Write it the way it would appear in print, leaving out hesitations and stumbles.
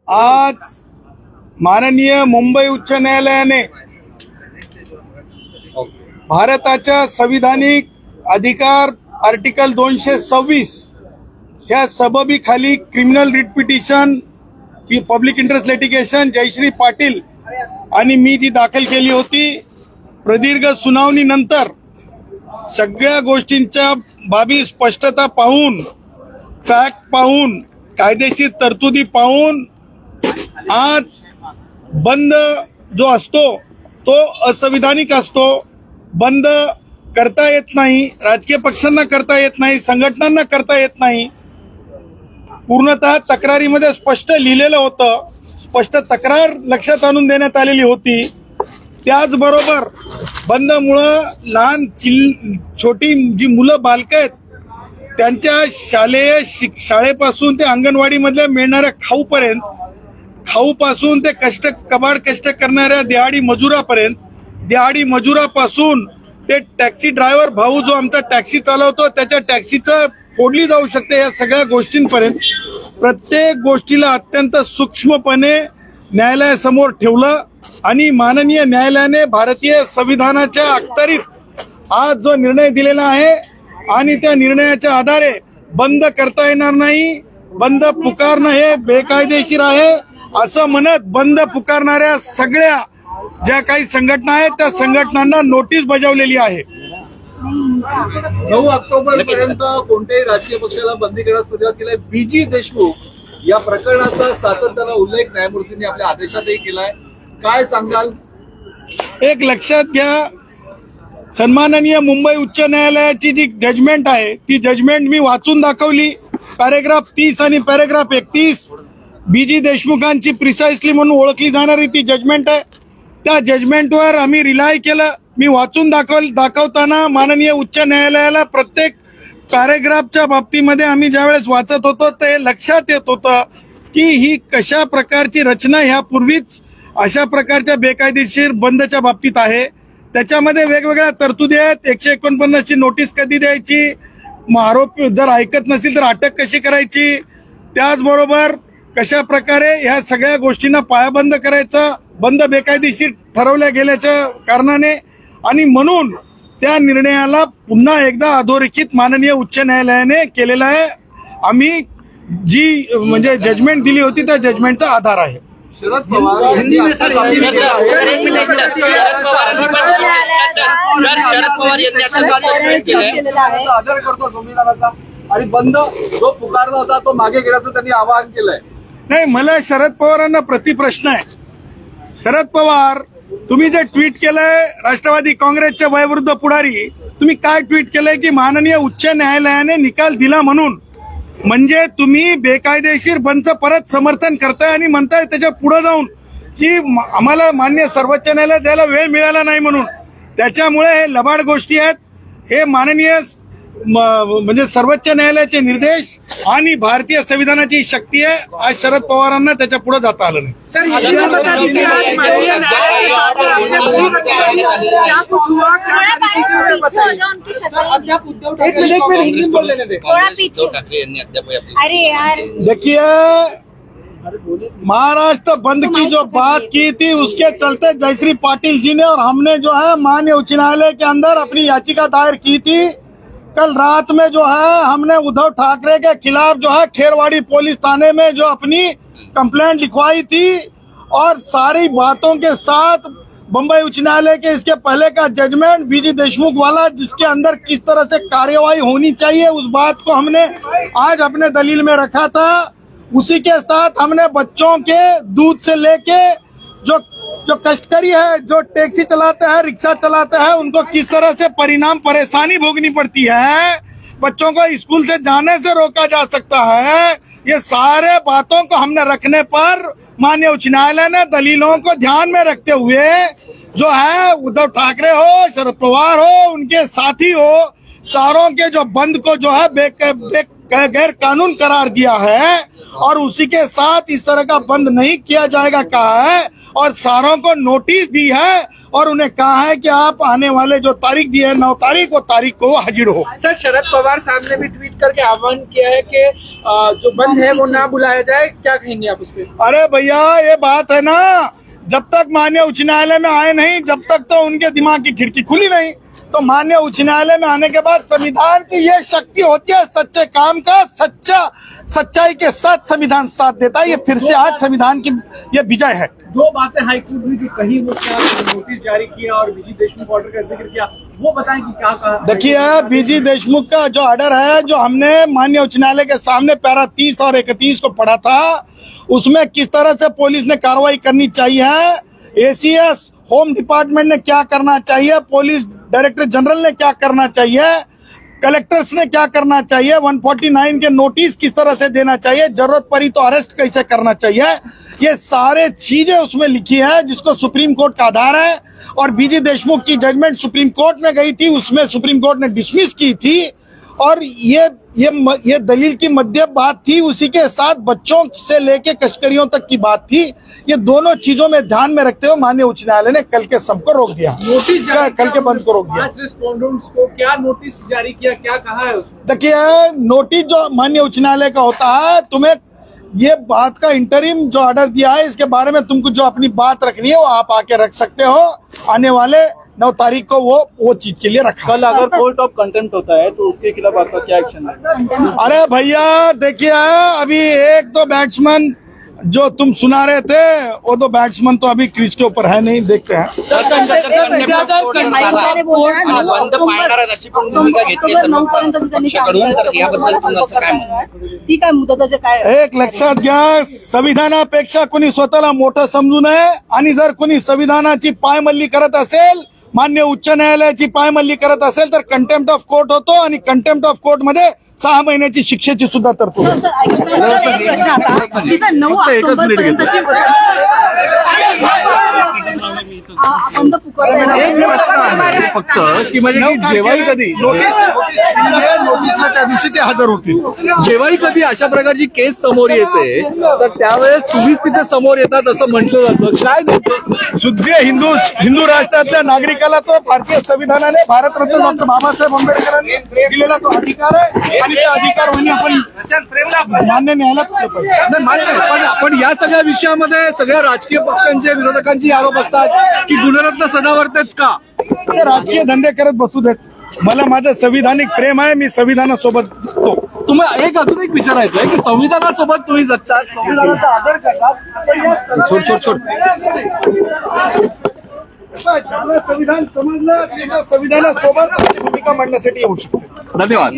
आज माननीय मुंबई उच्च न्यायालयाने भारताच्या संविधानिक अधिकार आर्टिकल 226 ह्या सबबीखाली criminal writ petition public interest litigation Jayashree Patil आणि मी जी दाखल केली होती, प्रदीर्घ सुनावणीनंतर सगळ्या गोष्टींच्या बाबी स्पष्टता पाहून, फॅक्ट पाहून, कायदेशीर तरतुदी पाहून आज बंद जो असतो तो असंविधानिक असतो, बंद करता येत नाही, राजकीय पक्षांना करता येत नाही, संघटनांना करता येत नाही। पूर्णतः तक्रारीमध्ये स्पष्ट लिहिलेलं होतं, स्पष्ट तक्रार लक्षात आणून देण्यात आलेली होती। त्याचबरोबर बंदमुळे लहान छोटी जी मुलं बालकं आहेत त्यांच्या शाळेपासून ते अंगणवाडी मधल्या मिळणाऱ्या खाऊपासून ते कबाड कष्ट करणाऱ्या दिहाडी मजुरापर्यंत, दिहाडी मजुरापासून ते टॅक्सी ड्रायव्हर भाऊ जो आमचा टॅक्सी चालवतो त्याच्या टॅक्सीचं फोडली जाऊ शकते, या सगळ्या गोष्टींपर्यंत प्रत्येक गोष्टीला अत्यंत सूक्ष्मपणे न्यायालयासमोर ठेवलं आणि माननीय न्यायालयाने भारतीय संविधानाच्या अखत्यारीत आज जो निर्णय दिलेला आहे आणि त्या निर्णयाच्या आधारे बंद करता येणार नाही, बंद पुकारणं हे बेकायदेशीर आहे असं म्हणत बंद पुकारणाऱ्या सगळ्या ज्या काही संघटना आहेत त्या संघटनांना नोटीस बजावलेली आहे। 9 ऑक्टोबर पर्यंत कोणत्याही राजकीय पक्षाला बंदी करण्यास सुरुवात केली। बीजी देशमुख या प्रकरणाचा सातत्याने उल्लेख न्यायमूर्तींनी आपल्या आदेशातही केलाय, काय सांगाल? एक लक्षात घ्या, सन्माननीय मुंबई उच्च न्यायालयाची जी जजमेंट आहे ती जजमेंट मी वाचून दाखवली। पॅरेग्राफ 30 आणि पॅरेग्राफ 31 बीजी देशमुखांची प्रिसाइसली म्हणून ओळखली जाणारी ती जजमेंट आहे। त्या जजमेंटवर आम्ही रिलाय केलं। मी वाचून दाखवताना माननीय उच्च न्यायालयाला प्रत्येक पॅरेग्राफच्या बाबतीमध्ये आम्ही ज्यावेळेस वाचत होतो ते लक्षात येत होतं की ही कशा प्रकारची रचना ह्यापूर्वीच अशा प्रकारच्या बेकायदेशीर बंदच्या बाबतीत आहे। त्याच्यामध्ये वेगवेगळ्या तरतुदी आहेत। 149 ची नोटीस कधी द्यायची, आरोपी जर ऐकत नसेल तर अटक कशी करायची, त्याचबरोबर कशा प्रकारे ह्या सगळ्या गोष्टींना पायाबंद करायचा, बंद बेकायदेशीर ठरवल्या गेल्याच्या कारणाने, आणि म्हणून त्या निर्णयाला पुन्हा एकदा अधोरेखित माननीय उच्च न्यायालयाने केलेला आहे। आम्ही जी म्हणजे जजमेंट दिली होती त्या जजमेंटचा आधार आहे। शरद पवार यांनी आदर करतो संविधानाचा आणि बंद जो पुकारला होता तो मागे घेण्याचं त्यांनी आवाहन केलंय। नाही, मला शरद पवारांना प्रतिप्रश्न आहे। शरद पवार, तुम्ही जे ट्विट केलंय राष्ट्रवादी काँग्रेसचे वयोवृद्ध पुढारी, तुम्ही काय ट्विट केलंय की माननीय उच्च न्यायालयाने निकाल दिला म्हणून, म्हणजे तुम्ही बेकायदेशीर बंदचं परत समर्थन करताय आणि म्हणताय त्याच्या पुढे जाऊन की आम्हाला मान्य सर्वोच्च न्यायालयात जायला वेळ मिळाला नाही म्हणून। त्याच्यामुळे हे लबाड गोष्टी आहेत। हे माननीय म्हणजे सर्वोच्च न्यायालयाचे निर्देश आणि भारतीय संविधानाची शक्ती आहे। आज शरद पवारांना त्याच्या पुढे जाता आलं नाही। देखिए, महाराष्ट्र बंद की जो बात की थी उसके चलते जयश्री पाटिल जी ने और हमने जो है माननीय उच्च न्यायालय के अंदर अपनी याचिका दायर की थी। कल रात में जो है हमने उद्धव ठाकरे के खिलाफ जो है खेरवाड़ी पुलिस थाने में जो अपनी कंप्लेंट लिखवाई थी और सारी बातों के साथ बम्बई उच्च न्यायालय के इसके पहले का जजमेंट बीजी देशमुख वाला, जिसके अंदर किस तरह से कार्यवाही होनी चाहिए उस बात को हमने आज अपने दलील में रखा था। उसी के साथ हमने बच्चों के दूध से लेके जो कष्टकरी है, जो टैक्सी चलाते हैं, रिक्शा चलाते हैं, उनको किस तरह से परेशानी भोगनी पड़ती है, बच्चों को स्कूल से जाने से रोका जा सकता है, ये सारे बातों को हमने रखने पर माननीय उच्च न्यायालय ने दलीलों को ध्यान में रखते हुए जो है उद्धव ठाकरे हो, शरद पवार हो, उनके साथी हो, सारों के जो बंद को जो है गैर कानून करार दिया है और उसी के साथ इस तरह का बंद नहीं किया जाएगा कहा है और सारों को नोटिस दी है और उन्हें कहा है कि आप आने वाले जो तारीख दी है 9 तारीख, वो तारीख को हाजिर हो। सर, शरद पवार साहब ने भी ट्वीट करके आह्वान किया है कि जो बंद है वो ना बुलाया जाए, क्या कहेंगे आप उस पर? अरे भैया, ये बात है ना, जब तक माननीय उच्च न्यायालय में आए नहीं, जब तक तो उनके दिमाग की खिड़की खुली नहीं। तो माननीय उच्च न्यायालय में आने के बाद संविधान की ये शक्ति होती है, सच्चे काम का सच्चाई के साथ संविधान साथ देता है। ये फिर से आज संविधान की ये विजय है। 2 बातें हाईकोर्ट में जो कही, वो क्या नोटिस जारी किया और बीजी देशमुख ऑर्डर का जिक्र किया, वो बताएं कि क्या कहा। देखिए, बीजी देशमुख का जो ऑर्डर है, जो हमने माननीय उच्च न्यायालय के सामने पैरा 30 और 31 को पढ़ा था, उसमें किस तरह से पुलिस ने कार्रवाई करनी चाहिए, एसीएस होम डिपार्टमेंट ने क्या करना चाहिए, पुलिस डायरेक्टर जनरल ने क्या करना चाहिए, कलेक्टर्स ने क्या करना चाहिए, 149 के नोटिस किस तरह से देना चाहिए, जरूरत पड़ी तो अरेस्ट कैसे करना चाहिए, ये सारे चीजें उसमें लिखी है, जिसको सुप्रीम कोर्ट का आधार है। और बीजी देशमुख की जजमेंट सुप्रीम कोर्ट में गई थी, उसमें सुप्रीम कोर्ट ने डिसमिस की थी। और ये दलील की मध्य बात थी, उसी के साथ बच्चों से लेके तस्करियों तक की बात थी। ये दोनों चीजों में ध्यान में रखते हुए माननीय उच्च न्यायालय ने कल के सबको रोक दिया, नोटिस कल के बंद को रोक दिया। रिस्पोंडेंट्स को क्या नोटिस जारी किया, क्या कहा है उसमें? देखिए, नोटिस जो माननीय उच्च न्यायालय का होता है, तुम्हें ये बात का इंटरिम जो ऑर्डर दिया है, इसके बारे में तुमको जो अपनी बात रखनी है वो आप आके रख सकते हो। आने वाले 9 तारीख को वो चीज के लिए रखा। कल अगर कोर्ट ऑफ कंटेम्प्ट होता है तो उसके खिलाफ आपका क्या एक्शन है? अरे भैया, देखिए, अभी एक तो बैट्समैन जो तुम सुना रहे थे, वो तो बैट्समैन तो अभी क्रीज के ऊपर है नहीं, देखते हैं। एक लक्षात घ्या, संविधानापेक्षा कोणी स्वतःला मोठं समजू नये, आणि जर कोणी संविधानाची पायमल्ली करत असेल, मान्य उच्च न्यायालयाची पायमल्ली करत असेल, तर कंटेम्प्ट ऑफ कोर्ट होतो, आणि कंटेम्प्ट ऑफ कोर्ट मध्ये 6 महिन्याची शिक्षेची सुद्धा तरतूद आहे। फक्त की म्हणजे जेव्हाही कधी नोटीसला त्या दिवशी ते हजर होतील। जेव्हाही कधी अशा प्रकारची केस समोर येते, तर त्यावेळेस तुम्हीच तिथे समोर येतात असं म्हटलं जातं। काय नेमकं? शुद्ध हिंदू राष्ट्रातल्या नागरिकाला तो भारतीय संविधानाने, भारतरत्न डॉक्टर बाबासाहेब आंबेडकरांनी दिलेला तो अधिकार आहे, आणि त्या अधिकार म्हणजे आपण मान्य न्यायालयात केलं पाहिजे। मान्य, पण या सगळ्या विषयामध्ये सगळ्या राजकीय पक्षांचे, विरोधकांची आरोप असतात की गुणरत्न सदावर्तेच का? ते राजकीय धंदे करत बसू देत। मला माझं संविधानिक प्रेम आहे, मी संविधानासोबत जगतो। तुम्हाला अजून एक विचारायचं आहे की संविधानासोबत तुम्ही जगतात, संविधानाचा आदर करतात, छोट संविधान समजलं, संविधानासोबत भूमिका मांडण्यासाठी येऊ शकतो। धन्यवाद।